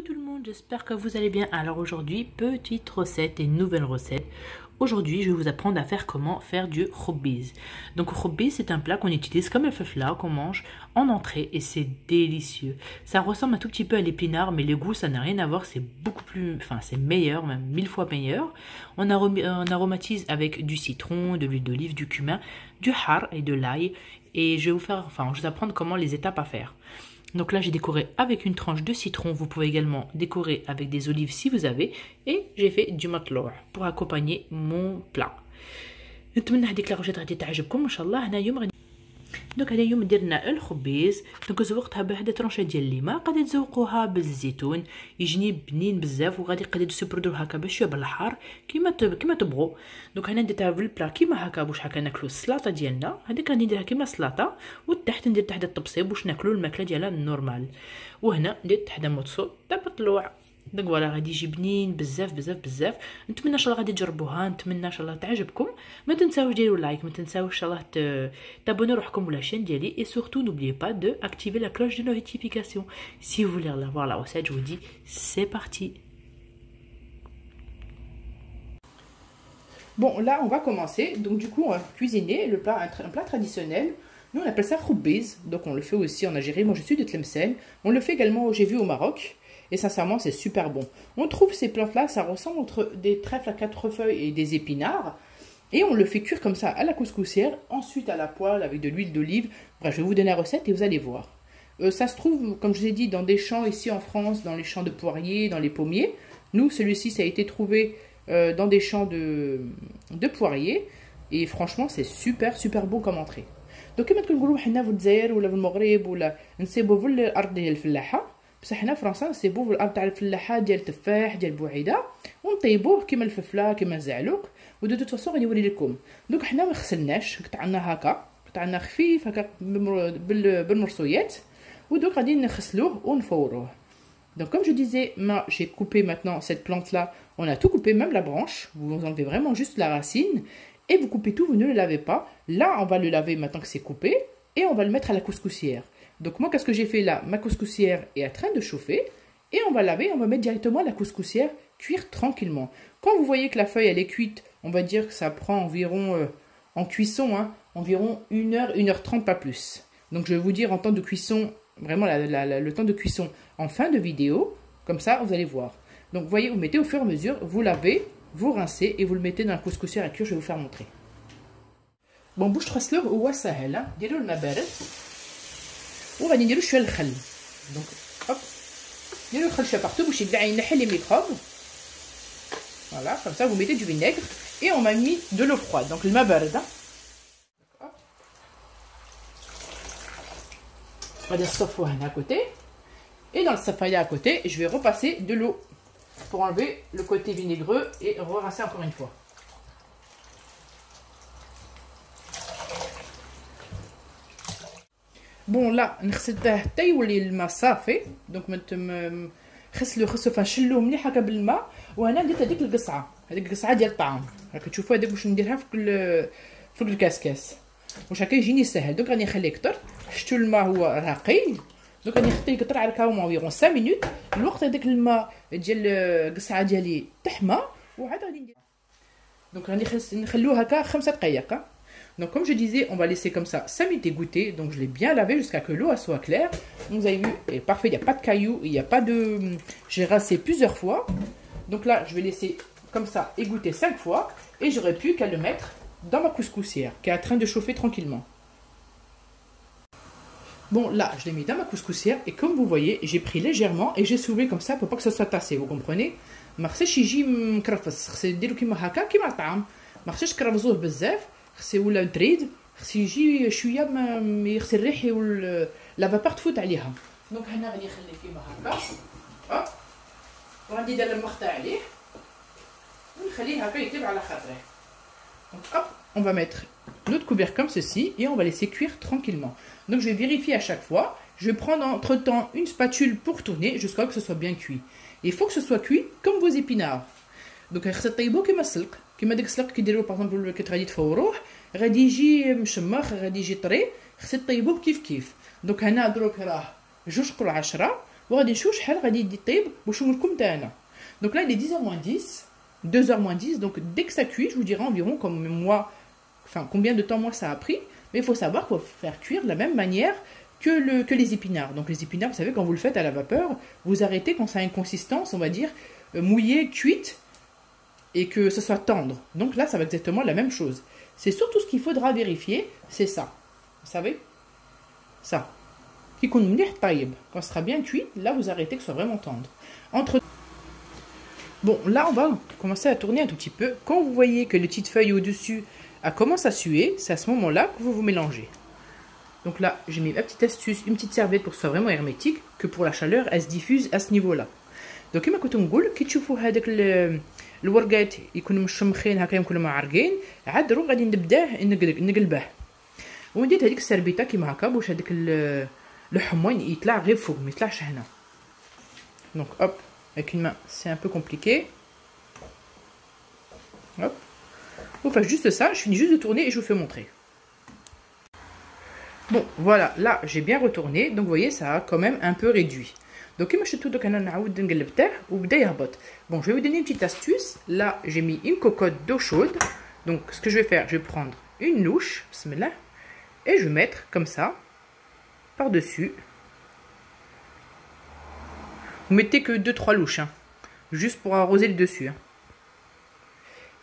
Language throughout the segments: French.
Coucou tout le monde, j'espère que vous allez bien. Alors aujourd'hui, petite recette et nouvelle recette. Aujourd'hui, je vais vous apprendre à faire comment faire du khubbiz. Donc khubbiz, c'est un plat qu'on utilise comme le fefla qu'on mange en entrée et c'est délicieux. Ça ressemble un tout petit peu à l'épinard, mais le goût, ça n'a rien à voir, c'est beaucoup plus, enfin c'est meilleur, même 1000 fois meilleur. On aromatise avec du citron, de l'huile d'olive, du cumin, du har et de l'ail. Et je vais vous apprendre comment les étapes à faire. Donc là, j'ai décoré avec une tranche de citron. Vous pouvez également décorer avec des olives si vous avez. Et j'ai fait du matlour pour accompagner mon plat. نتمنى هذيك لا روشيت غادي تعجبكم ان شاء الله. هنا اليوم غادي دونك هذا اليوم درنا الخبيز. دونك زوقتها بواحد طرونشه ديال الليمه. غادي تزوقوها بالزيتون يجني بنين بزاف وغادي تسبردوه هكا باش يبقى بالحار كيما تبغوا. دونك هنا درتها في البلا كيما هكا باش هكا ناكلو السلاطه ديالنا. هذيك غادي نديرها كيما سلاطه وتحت ندير تحت الطبسيب باش ناكلو الماكله ديالها نورمال. وهنا درت تحت موتسو تاع بطلوع. دونك فوالا غادي يجي بنين بزاف بزاف بزاف. نتمنى ان شاء الله غادي تجربوها، نتمنى ان شاء الله تعجبكم. ما تنساوش ديروا لايك، ما تنساوش ان شاء الله تابونوا روحكم ولا شين ديالي et surtout n'oubliez pas de activer la cloche de notification. Si vous voulez voir la recette, je vous dis c'est parti. Bon, là on va commencer. Donc du coup on va cuisiner le plat, un plat traditionnel. Nous on appelle ça khubbiz. Donc on le fait aussi en Algérie. Moi je suis de Tlemcen. On le fait également, j'ai vu, au Maroc. Et sincèrement, c'est super bon. On trouve ces plantes-là, ça ressemble entre des trèfles à 4 feuilles et des épinards. Et on le fait cuire comme ça à la couscoussière, ensuite à la poêle avec de l'huile d'olive. Bref, je vais vous donner la recette et vous allez voir. Ça se trouve, comme je vous ai dit, dans des champs ici en France, dans les champs de poiriers, dans les pommiers. Nous, celui-ci, ça a été trouvé dans des champs de poiriers. Et franchement, c'est super, super bon comme entrée. Donc, كما تقولوا حنا في الجزائر ولا في المغرب ولا نسيبوا في الأرض ديال الفلاحة. بصح حنا فرنسا نسيبوه في الارض تاع الفلاحه ديال التفاح ديال بوعيده ونطيبوه كيما الفلفله كيما الزعلوق. ودو توت فاسون غادي نوري لكم. دوك حنا ما غسلناش، قطعناه هكا، قطعناه خفيف هكا بالمرصويات. ودوك غادي نغسلوه ونفوروه. Donc comme je disais, moi j'ai coupé maintenant cette plante là, on a tout coupé, même la branche. Vous enlevez vraiment juste la racine et vous coupez tout, vous ne le lavez pas. Là on va le laver maintenant que c'est coupé et on va le mettre à la couscoussière. Donc moi, qu'est-ce que j'ai fait là? Ma couscoussière est en train de chauffer. Et on va laver, on va mettre directement la couscoussière cuire tranquillement. Quand vous voyez que la feuille, elle est cuite, on va dire que ça prend environ, en cuisson, environ 1h, 1h30, pas plus. Donc je vais vous dire en temps de cuisson, vraiment le temps de cuisson en fin de vidéo. Comme ça, vous allez voir. Donc vous voyez, vous mettez au fur et à mesure, vous lavez, vous rincez et vous le mettez dans la couscoussière à cuire. Je vais vous faire montrer. Bon, bouche trasler ou sahel, dirou le mabaret. وغادي نديرو شويه الخل. دونك هوب نديرو الخل شويه بارتو باش ينحي les microbes. Voilà, comme ça vous mettez du vinaigre et on m'a mis de l'eau froide. Donc الماء بارده. غادي نصفوه هنا à côté. Et dans le safaya à côté, je vais repasser de l'eau pour enlever le côté vinaigreux et rincer encore une fois. بون لا نغسلته حتى يولي الماء صافي. دونك نغسلو نشلوه مليح هكا بالماء. وهنا درت هذيك القصعه، هذيك القصعه ديال الطعام راك تشوفوا هذيك واش نديرها في الكاسكاس واش هكا يجيني ساهل. دونك راني نخليه يكثر. شفتوا الماء هو راقي. دونك راني نخليه يكثر على كاوما انفيرون 5 مينوت. الوقت هذاك الماء ديال القصعه ديالي تحمى وعاد غادي ندير. دونك راني نخلوه هكا 5 دقائق. Donc comme je disais, on va laisser comme ça 5 minutes égoutter. Donc je l'ai bien lavé jusqu'à que l'eau soit claire. Vous avez vu, elle est parfait, il n'y a pas de cailloux, il n'y a pas de... J'ai rincé plusieurs fois. Donc là, je vais laisser comme ça égoutter 5 fois. Et j'aurais pu qu'à le mettre dans ma couscoussière qui est en train de chauffer tranquillement. Bon là, je l'ai mis dans ma couscoussière. Et comme vous voyez, j'ai pris légèrement et j'ai soulevé comme ça pour pas que ça soit tassé. Vous comprenez? مرخصش يجي مكرفس. خصو ديرو كيما هكا كيما الطعام. مرخصش كرفزوه بزاف. خصي ولا دريد خصي يجي شويه ما يغسل الريح لا فابور تفوت عليها. دونك هنا غادي نخليه كيما هكا هوب وغادي ندير المخطه عليه ونخليه هكا يطيب على خاطره. Donc hop, on va mettre notre couvercle comme ceci et on va laisser cuire tranquillement. Donc je vais vérifier à chaque fois. Je vais prendre entre temps une spatule pour tourner jusqu'à ce que ce soit bien cuit. Il faut que ce soit cuit comme vos épinards. Donc خص طيبوه كيما السلق كيما داك السلق كيديروه باغ اكزومبل كي غادي تفوروه غادي يجي مشمخ غادي يجي طري. خص طيبوه كيف كيف. دونك هنا دروك راه 2 قرع 10 وغادي نشوف شحال غادي يطيب وشنو لكم تاعنا. Donc là il est 10h moins 10, 2h moins 10, donc dès que ça cuit, je vous dirai environ comme moi, enfin combien de temps moi ça a pris, mais il faut savoir qu'il faut faire cuire de la même manière que les épinards. Donc les épinards, vous savez, quand vous le faites à la vapeur, vous arrêtez quand ça a une consistance, on va dire, mouillée, cuite, et que ce soit tendre. Donc là, ça va exactement la même chose. C'est surtout ce qu'il faudra vérifier, c'est ça. Vous savez? Ça. Quand ce sera bien cuit, là vous arrêtez que ce soit vraiment tendre. Bon, là on va commencer à tourner un tout petit peu. Quand vous voyez que les petites feuilles au-dessus commencent à suer, c'est à ce moment-là que vous mélangez. Donc là, j'ai mis ma petite astuce, une petite serviette pour que ce soit vraiment hermétique, que pour la chaleur, elle se diffuse à ce niveau-là. Donc كما كنت نقول كي تشوفوا هذاك الورقات يكونوا مشمخين هكا يكونوا معرقين عذروا غادي نبداه نقلبه وندير هذيك السربيطه كيما هكا باش هذاك الحموين يطلع غير فوق ما يطلعش هنا. Donc hop, avec une main c'est un peu compliqué. Hop, vous faites juste ça, je finis juste de tourner et je vous fais montrer. Bon voilà, là j'ai bien retourné, donc vous voyez ça a quand même un peu réduit. Donc bon, je vais vous donner une petite astuce. Là, j'ai mis une cocotte d'eau chaude. Donc, ce que je vais faire, je vais prendre une louche, et je vais mettre comme ça, par-dessus. Vous mettez que 2-3 louches, hein, juste pour arroser le dessus. Hein.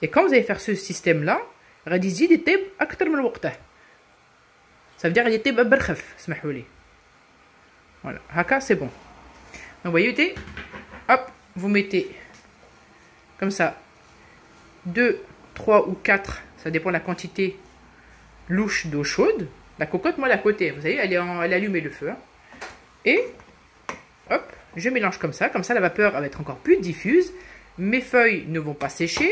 Et quand vous allez faire ce système-là, ça veut dire voilà, haka, c'est bon. Donc, vous voyez, hop, vous mettez comme ça 2, 3 ou 4, ça dépend de la quantité, louches d'eau chaude. La cocotte, moi, à côté, vous savez, elle est allumée le feu. Hein. Et hop, je mélange comme ça la vapeur va être encore plus diffuse. Mes feuilles ne vont pas sécher.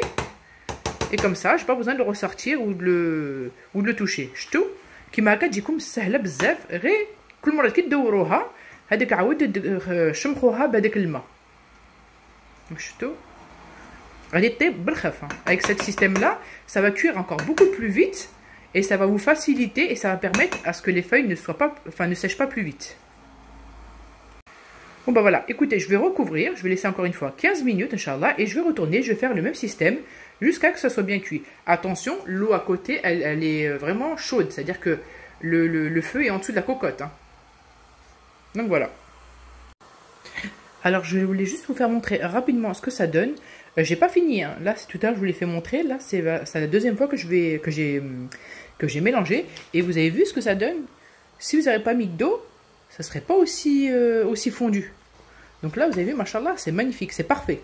Et comme ça, je n'ai pas besoin de le ressortir ou de le toucher. شتو كيما هكا تجيكم سهله بزاف غير كل مره كي تدوروها هذيك عاود شمخوها بهذاك الماء. شتو غادي طيب بالخف. Avec ce système là, ça va cuire encore beaucoup plus vite et ça va vous faciliter et ça va permettre à ce que les feuilles ne sèchent pas plus vite. Bon bah voilà, écoutez, je vais recouvrir, je vais laisser encore une fois 15 minutes, Inch'Allah, et je vais retourner, je vais faire le même système jusqu'à ce que ça soit bien cuit. Attention, l'eau à côté, elle est vraiment chaude, c'est-à-dire que le feu est en dessous de la cocotte. Hein. Donc voilà. Alors je voulais juste vous faire montrer rapidement ce que ça donne. J'ai pas fini, hein. Là tout à l'heure je vous l'ai fait montrer, là c'est la deuxième fois que j'ai mélangé, et vous avez vu ce que ça donne. Si vous n'avez pas mis d'eau, ça serait pas aussi fondu. Donc là vous avez vu, machallah, c'est magnifique, c'est parfait.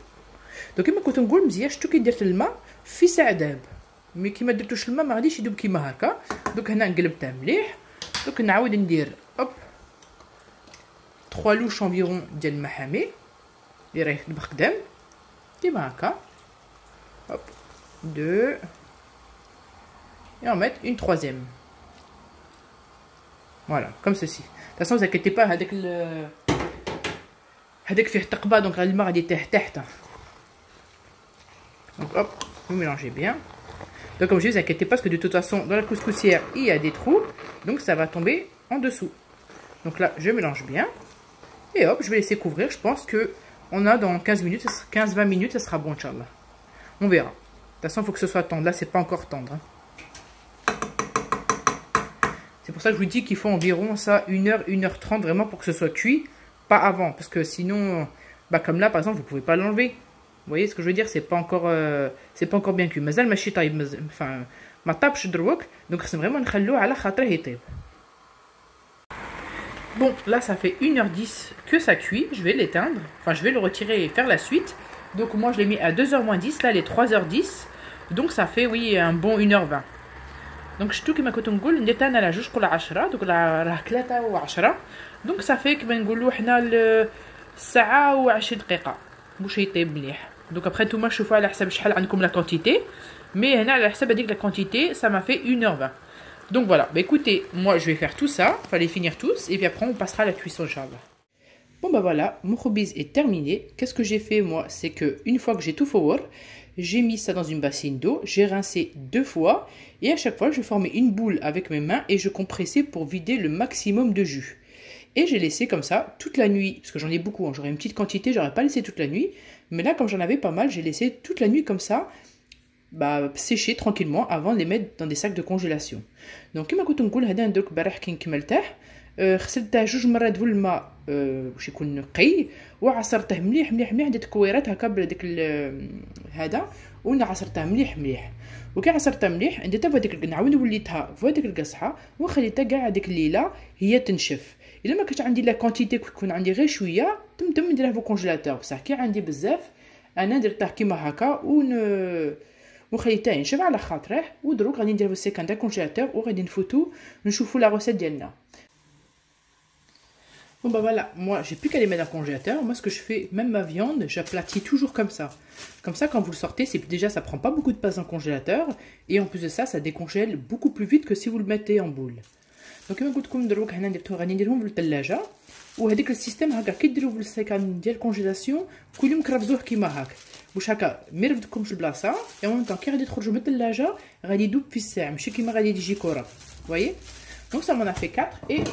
Donc كما كنت نقول مزيان شتو كي درت الماء في ساعه داب مي كيما درتوش الماء ما غاديش يدوب كيما هكا. دوك هنا نقلبتها مليح. دوك نعاود ندير هوب 3 louches environ ديال الماء حامي اللي راه يطبخ قدام كيما هكا. Hop, 2 et on met une troisième. Voilà, comme ceci. De toute façon, vous inquiétez pas, هذاك فيه تقبه donc الماء غادي يطيح تحت. Donc hop, vous mélangez bien. Donc comme je dis, vous inquiétez pas parce que de toute façon dans la couscoussière il y a des trous, donc ça va tomber en dessous. Donc là je mélange bien et hop, je vais laisser couvrir. Je pense que on a dans 15-20 minutes, ça sera bon, Inch'Allah. On verra. De toute façon il faut que ce soit tendre. Là c'est pas encore tendre. Hein. C'est pour ça que je vous dis qu'il faut environ ça 1h, 1h30 vraiment pour que ce soit cuit, pas avant, parce que sinon, bah comme là par exemple, vous pouvez pas l'enlever. Vous voyez ce que je veux dire, c'est pas encore bien cuit. Mazal machi taïb, enfin ma tabche drouak, donc c'est vraiment nkhallou ala khatra hitib. Bon, là ça fait 1h10 que ça cuit, je vais l'éteindre, enfin je vais le retirer et faire la suite. Donc moi je l'ai mis à 2h moins 10, là elle est 3h10, donc ça fait oui un bon 1h20. Donc شتو كما كنت نقول ندير انا على 2:10 دوك راه 3:10 دونك صافي كما نقولوا حنا الساعه و20 دقيقه باش يطيب مليح. دونك ابخي نتوما شوفوا على حسب شحال عندكم لا كونتيتي, mais هنا على حسب هذيك لا كونتيتي ça m'a fait 1h20. Donc voilà, bah écoutez, moi je vais faire tout ça, fallait finir tous et puis après on passera à la cuisson, Inch'Allah. Bon bah voilà, mon khoubiz est terminé. Qu'est-ce que j'ai fait moi, c'est que une fois que j'ai tout fait, j'ai mis ça dans une bassine d'eau, j'ai rincé 2 fois et à chaque fois je formais une boule avec mes mains et je compressais pour vider le maximum de jus. Et j'ai laissé comme ça toute la nuit, parce que j'en ai beaucoup, hein. J'aurais une petite quantité, j'aurais pas laissé toute la nuit. Mais là, comme j'en avais pas mal, j'ai laissé toute la nuit comme ça, sécher tranquillement avant de les mettre dans des sacs de congélation. Donc, كما كنت نقول هذا ندرك البارح كي نكملته غسلته 2 مرات بالماء باش يكون نقي وعصرته مليح مليح مليح درت كويرات هكا بهذاك هذا ونعصرته مليح مليح وكي عصرتها مليح درتها بهذيك نعاود وليتها في هذيك القصحه وخليتها كاع هذيك الليله هي تنشف. الا ما كانش عندي لا كونتيتي كتكون عندي غير شويه تم نديرها في الكونجيلاتور بصح كي عندي بزاف انا درتها كيما هكا وخليتها ينشف على خاطره ودروك غادي نديرو في السيكان تاع الكونجيلاتور وغادي نفوتو نشوفو لا روسيت ديالنا. Bon bah voilà, moi j'ai plus qu'à les mettre dans le congélateur. Moi ce que je fais, même ma viande, j'aplatis toujours comme ça. Comme ça quand vous le sortez, c'est déjà ça prend pas beaucoup de place dans le congélateur. Et en plus de ça, ça décongèle beaucoup plus vite que si vous le mettez en boule. Donc كما قلت لكم دروك حنا غادي نديرهم في الثلاجه. وهذيك السيستم هكا كي ديروا في السيكان ديال الكونجيلاسيون كل يوم كرفزوه كيما هاك باش هكا ما يرفدكمش البلاصه. et en même temps كي غادي تخرجوا من الثلاجه غادي يدوب في الساعه ماشي كيما غادي يجي كره. voyez. Donc ça m'en a fait 4 et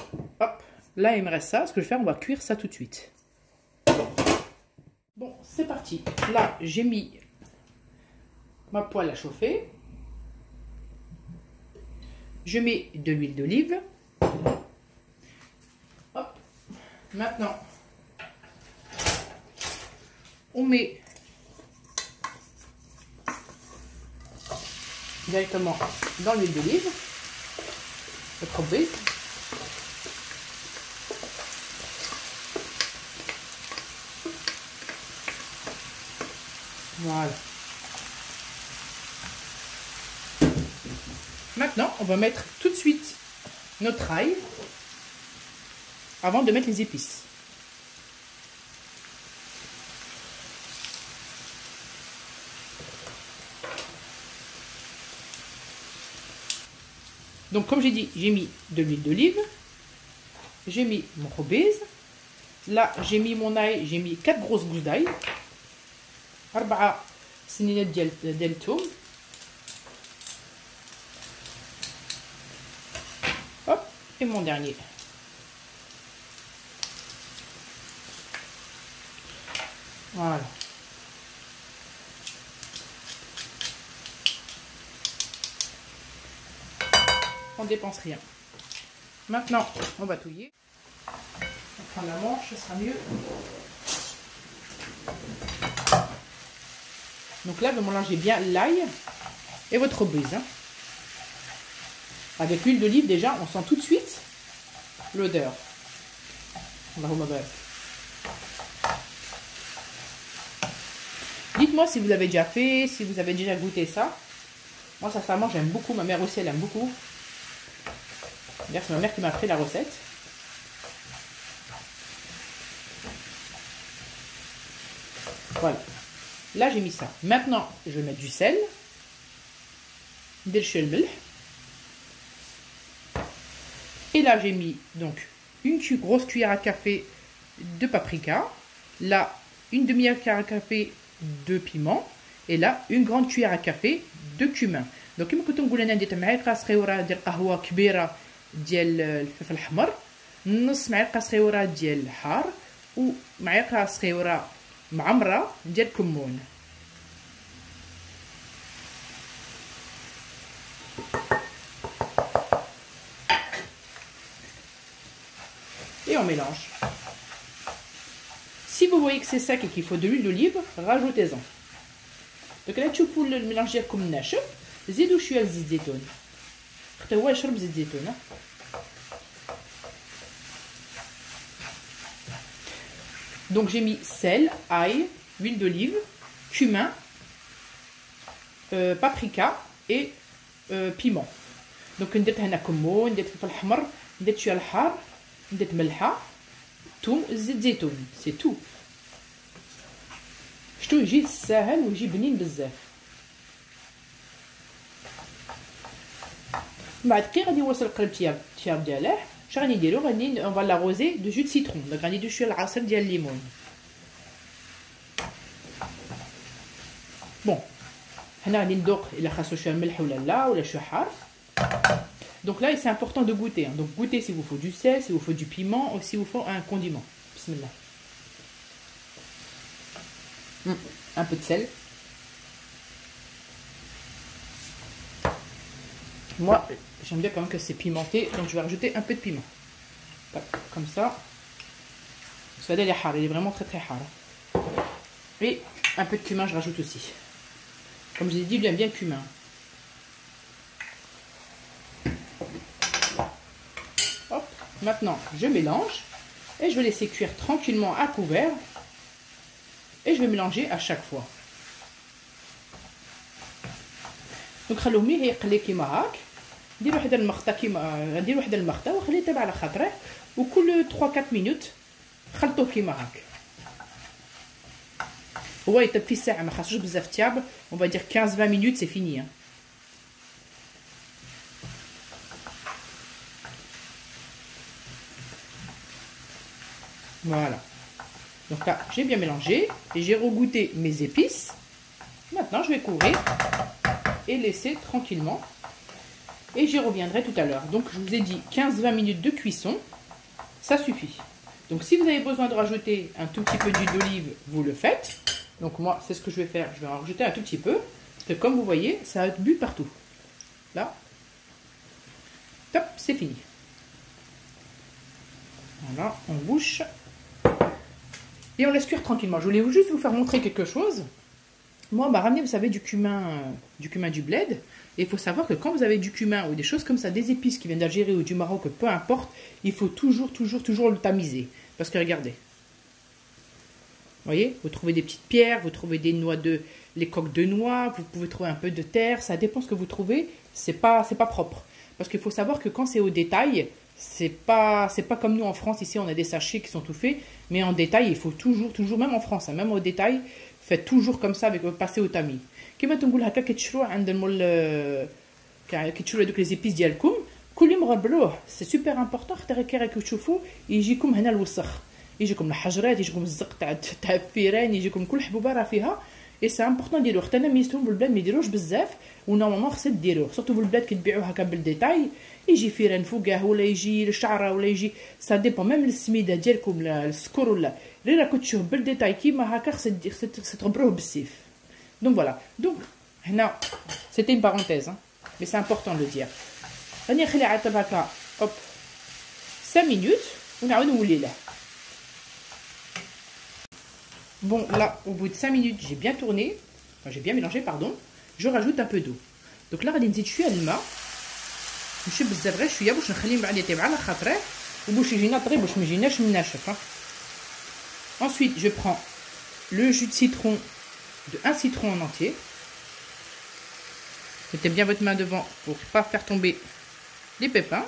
hop. Là, il me reste ça. Ce que je vais faire, on va cuire ça tout de suite. Bon, c'est parti. Là, j'ai mis ma poêle à chauffer. Je mets de l'huile d'olive. Hop. Maintenant, on met directement dans l'huile d'olive le khobez. Voilà. Maintenant, on va mettre tout de suite notre ail avant de mettre les épices. Donc, comme j'ai dit, j'ai mis de l'huile d'olive, j'ai mis mon khobez. Là, j'ai mis mon ail, j'ai mis 4 grosses gousses d'ail. 4 سنينات ديال الثوم. Hop, et mon dernier. Voilà. On dépense rien. Maintenant, on va touiller. On prend la manche, ce sera mieux. Donc là, vous mélangez bien l'ail et votre khobez. Hein. Avec l'huile d'olive, déjà, on sent tout de suite l'odeur. Dites-moi si vous avez déjà fait, si vous avez déjà goûté ça. Moi, sincèrement, j'aime beaucoup. Ma mère aussi, elle aime beaucoup. D'ailleurs, c'est ma mère qui m'a appris la recette. Voilà. Là, j'ai mis ça. Maintenant, je vais mettre du sel. Et là, j'ai mis donc une grosse cuillère à café de paprika. Là, une demi-cuillère à café de piment. Et là, une grande cuillère à café de cumin. Donc, comme كنت نقول انا ندير معلقه صغيره ديال قهوه كبيره ديال الفلفل الاحمر نص معلقه صغيره ديال الحار ومعلقه صغيره معمره ديال الكمون. Et on mélange. Si vous voyez que c'est sec et qu'il faut de l'huile d'olive, rajoutez-en. Donc là, تشوفوا الميلانج ديالكم ناشف زيدوا شويه زيت زيتون. حتى هو يشرب زيت زيتون. Donc j'ai mis sel, ail, huile d'olive, cumin, paprika et piment. Donc ندير هنا كمون, ندير فلفل احمر, ندير شويه الحار, ندير ملحه, ثوم, زيت زيتون, c'est tout. شتو يجي ساهل ويجي بنين بزاف. بعد كي غادي يوصل القلب التياب ديالاه اش غادي نديرو غادي اون فا لاروزي دو جو دو سيترون. دونك غادي ندير شويه العصير ديال الليمون. بون هنا غادي ندوق الا خاصو شويه ملح ولا لا ولا شويه حار. Donc là, c'est important de goûter. Hein. Donc goûtez s'il vous faut du sel, s'il vous faut du piment ou s'il vous faut un condiment. Bismillah. Un peu de sel. Moi, j'aime bien quand même que c'est pimenté, donc je vais rajouter un peu de piment. Comme ça. Parce que il est vraiment très très hard. Et un peu de cumin, je rajoute aussi. Comme je l'ai dit, j'aime bien le cumin. Hop, maintenant, je mélange et je vais laisser cuire tranquillement à couvert. Et je vais mélanger à chaque fois. Donc خلوه يقلي كيما هاك. ندير واحد المخطه كيما ندير واحد المخطه وخليه يطيب على خاطره وكل 3-4 مينوت خلطوه كيما هاك. هو يطيب في ساعه ما خاصوش بزاف تياب. On va dire 15-20 minutes c'est fini. Hein. Voilà. Donc là, j'ai bien mélangé et j'ai regoûté mes épices. Maintenant, je vais couvrir et laisser tranquillement. Et j'y reviendrai tout à l'heure. Donc, je vous ai dit 15-20 minutes de cuisson. Ça suffit. Donc, si vous avez besoin de rajouter un tout petit peu d'huile d'olive, vous le faites. Donc, moi, c'est ce que je vais faire. Je vais en rajouter un tout petit peu. Parce que comme vous voyez, ça a bu partout. Là. Top, c'est fini. Voilà, on bouche. Et on laisse cuire tranquillement. Je voulais juste vous faire montrer quelque chose. Moi, on m'a ramené, vous savez, du cumin du bled. Et il faut savoir que quand vous avez du cumin ou des choses comme ça, des épices qui viennent d'Algérie ou du Maroc, peu importe, il faut toujours le tamiser. Parce que regardez. Vous voyez, vous trouvez des petites pierres, vous trouvez des noix les coques de noix, vous pouvez trouver un peu de terre. Ça dépend ce que vous trouvez. C'est pas propre. Parce qu'il faut savoir que quand c'est au détail, c'est pas comme nous en France. Ici, on a des sachets qui sont tout faits. Mais en détail, il faut toujours, même en France, hein, même au détail, faites toujours comme ça avec passer au tamis. كما تنقول هكا كتشرو عند المول كتشرو هذوك لي زيبيس ديالكم كل يوم غربلوه سي سوبر امبورطون خاطر كي راكم تشوفوا يجيكم هنا الوسخ يجيكم الحجرات يجيكم الزق تاع الفيران يجيكم كل حبوبه راه فيها اي سي امبورطون ديروه حتى انا ميستهم بالبلاد ما يديروش بزاف ونورمالمون خصك ديروه سورتو بالبلاد كتبيعوه هكا بالديتاي يجي فيران فوقاه ولا يجي الشعره ولا يجي سا ديبون ميم السميده ديالكم السكور ولا اللي راكم تشوف بالديتاي كيما هكا خصك تغبروه بالسيف. Donc voilà. Donc, c'était une parenthèse, hein, mais c'est important de le dire. On hop, 5 minutes, on a renouvelé là. Bon, là, au bout de 5 minutes, j'ai bien tourné, enfin, j'ai bien mélangé, pardon. Je rajoute un peu d'eau. Donc là, غادي نزيد شويه الماء. نشوف بزاف غير شويه باش نخليه من بعد يطيب على خاطره وباش يجينا طري باش ما يجيناش ناشف. Ensuite, je prends le jus de citron. De un citron en entier. Mettez bien votre main devant pour ne pas faire tomber les pépins.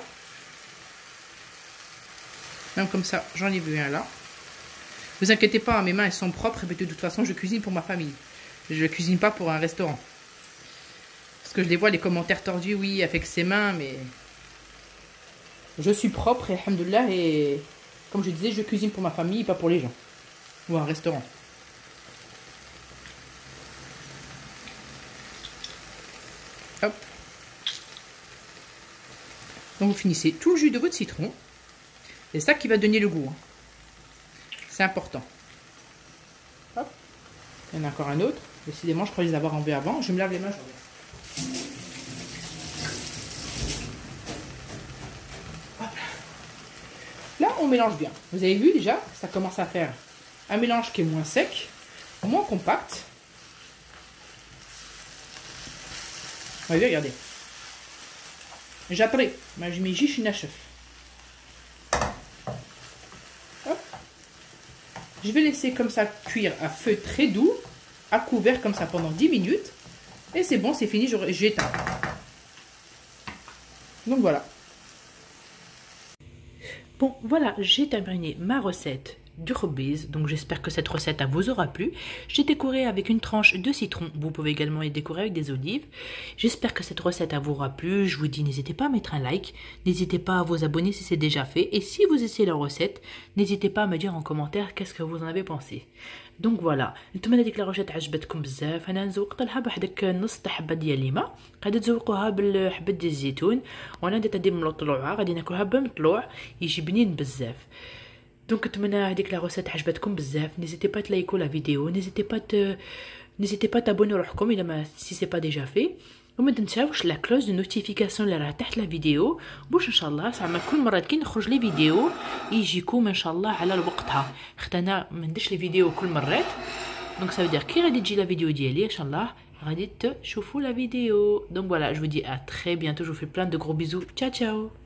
Même comme ça, j'en ai vu un là. Vous inquiétez pas, mes mains elles sont propres, mais de toute façon, je cuisine pour ma famille. Je ne cuisine pas pour un restaurant. Parce que je les vois, les commentaires tordus, oui, avec ses mains, mais je suis propre, et alhamdoulilah, et comme je disais, je cuisine pour ma famille, pas pour les gens. Ou un restaurant. Hop. Donc vous finissez tout le jus de votre citron. C'est ça qui va donner le goût. Hein. C'est important. Hop. Il y en a encore un autre. Décidément, je crois les avoir enlevés avant. Je me lave les mains. Hop. Là, on mélange bien. Vous avez vu déjà, ça commence à faire un mélange qui est moins sec, moins compact. Regardez. J'apprends, mais je mets juste une chef. Je vais laisser comme ça cuire à feu très doux, à couvert comme ça pendant 10 minutes. Et c'est bon, c'est fini, j'éteins. Donc voilà. Bon, voilà, j'ai terminé ma recette du khubz. Donc j'espère que cette recette vous aura plu. J'ai décoré avec une tranche de citron. Vous pouvez également y décorer avec des olives. J'espère que cette recette vous aura plu. Je vous dis, n'hésitez pas à mettre un like. N'hésitez pas à vous abonner si c'est déjà fait. Et si vous essayez la recette, n'hésitez pas à me dire en commentaire qu'est-ce que vous en avez pensé. دونك فوالا نتمنى ديك الروشيت عجبتكم بزاف. انا نزوقت لها بوحدك نص حبه ديال الليمه، غادي تزوقوها بالحبه ديال الزيتون، وانا درت هذه مطلوعه غادي ناكلها بمطلوع يجي بنين بزاف. دونك نتمنى هذيك لا روسيت عجبتكم بزاف. نيزيتي با تلايكو لا فيديو، نيزيتي با تابونيو روحكم الا ما سي سي با ديجا في، وما تنساوش لا كلوز دو نوتيفيكاسيون اللي راه تحت لا فيديو باش ان شاء الله زعما كل مره كي نخرج لي فيديو يجيكم ان شاء الله على وقتها. خاطر انا ما نديرش لي فيديو كل مرات، دونك ça veut dire كي غادي تجي لا فيديو ديالي ان شاء الله غادي تشوفوا لا فيديو. دونك voilà, je vous dis à très bientôt, je vous fais plein de gros bisous. Ciao ciao.